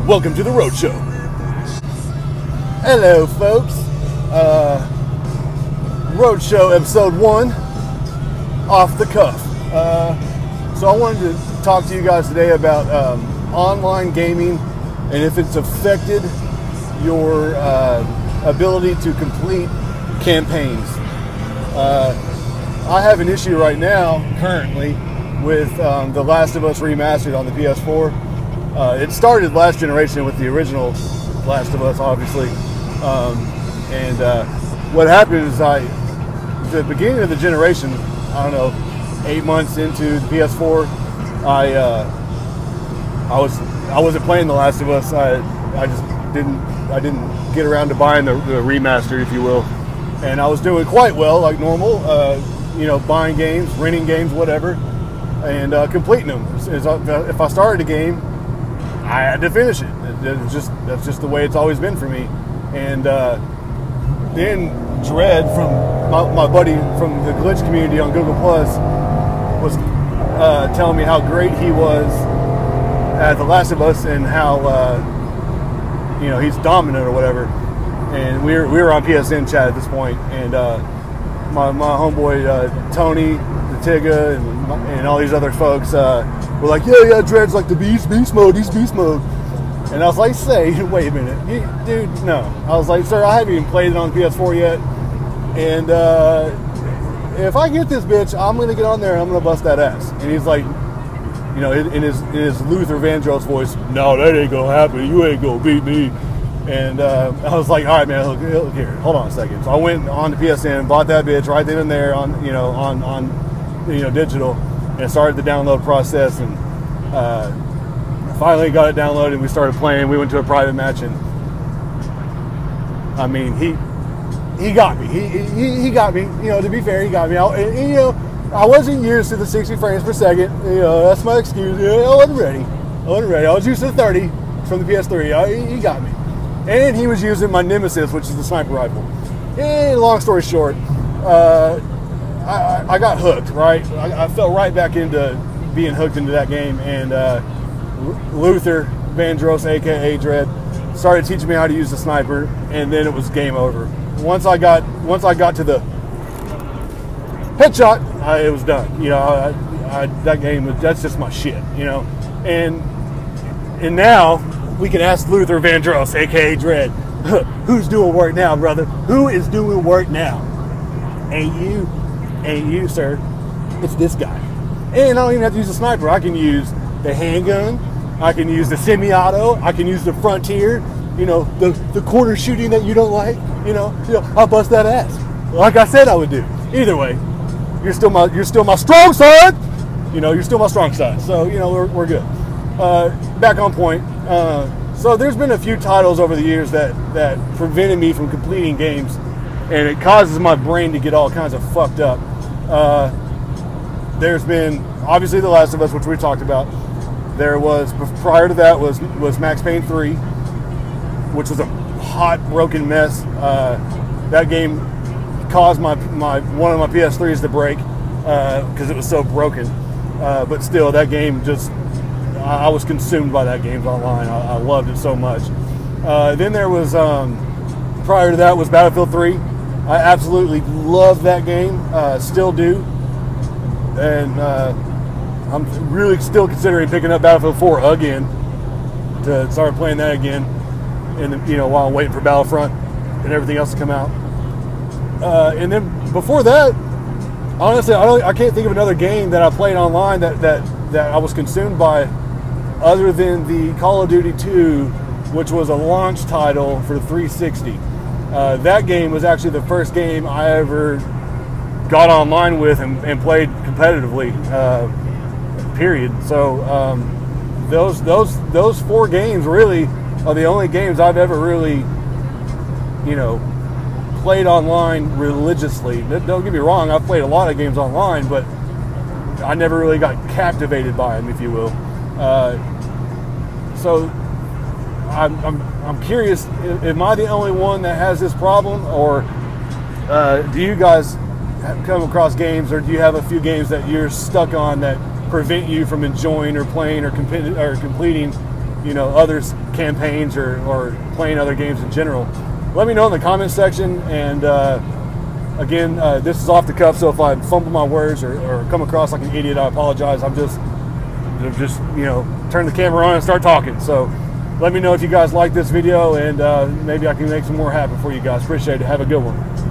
Welcome to the Roadshow. Hello, folks. Roadshow episode 1, off the cuff. So I wanted to talk to you guys today about online gaming and if it's affected your ability to complete campaigns. I have an issue right now, currently, with The Last of Us Remastered on the PS4. It started last generation with the original Last of Us, obviously. What happened is the beginning of the generation, I don't know, 8 months into the PS4, I wasn't playing The Last of Us. I just didn't get around to buying the remaster, if you will. And I was doing quite well, like normal, buying games, renting games, whatever, and completing them. If I started a game, I had to finish it. That's just the way it's always been for me. And then Dredd, from my buddy from the glitch community on Google Plus, was telling me how great he was at The Last of Us and how he's dominant or whatever. And we were on PSN chat at this point, and my homeboy Tony, the Tiga, and all these other folks were like, yeah, Dredd's like the beast mode, he's beast mode. And I was like, wait a minute, dude, no. I was like, sir, I haven't even played it on PS4 yet, and if I get this bitch, I'm gonna get on there and I'm gonna bust that ass. And he's like, in his Luther Vandross voice, no, that ain't gonna happen, you ain't gonna beat me. And I was like, all right, man, look here, hold on a second. So I went on to PSN, bought that bitch right then and there on digital, and started the download process, and finally got it downloaded, and we started playing. We went to a private match, and I mean, he got me. He got me. To be fair, he got me. I wasn't used to the 60 frames per second. That's my excuse. I wasn't ready. I was used to the 30 from the PS3. He got me. And he was using my Nemesis, which is the sniper rifle. And long story short, I got hooked, right? I fell right back into being hooked into that game. And Luther Vandross, a.k.a. Dredd, started teaching me how to use the sniper. And then it was game over. Once I got to the headshot, it was done. That game, that's just my shit, And now we can ask Luther Vandross, a.k.a. Dredd, who's doing work now, brother? Who is doing work now? Ain't you, sir. It's this guy. And I don't even have to use a sniper. I can use the handgun. I can use the semi-auto. I can use the frontier. The corner shooting that you don't like. I'll bust that ass, like I said I would do. Either way, you're still my strong side. You're still my strong side. So we're good. Back on point. So there's been a few titles over the years that prevented me from completing games, and it causes my brain to get all kinds of fucked up. There's been obviously The Last of Us, which we talked about. There was, prior to that, was Max Payne 3, which was a hot broken mess. That game caused one of my PS3s to break because it was so broken. But still, that game just, I was consumed by that game online. I loved it so much. Then there was, prior to that, was Battlefield 3. I absolutely love that game, still do. And I'm really still considering picking up Battlefield 4 again to start playing that again. And while I'm waiting for Battlefront and everything else to come out. And then before that, honestly, I can't think of another game that I played online that I was consumed by, other than the Call of Duty 2, which was a launch title for 360. That game was actually the first game I ever got online with and played competitively, period. So those 4 games really are the only games I've ever really, played online religiously. Don't get me wrong, I've played a lot of games online, but I never really got captivated by them, if you will. So I'm curious, am I the only one that has this problem, or do you guys come across games, or do you have a few games that you're stuck on that prevent you from enjoying or playing or completing you know, others campaigns or playing other games in general, let me know in the comment section. And again, this is off the cuff, so if I fumble my words or come across like an idiot, I apologize. I'm just you know, turn the camera on and start talking. So let me know if you guys like this video, and maybe I can make some more happen for you guys. Appreciate it. Have a good one.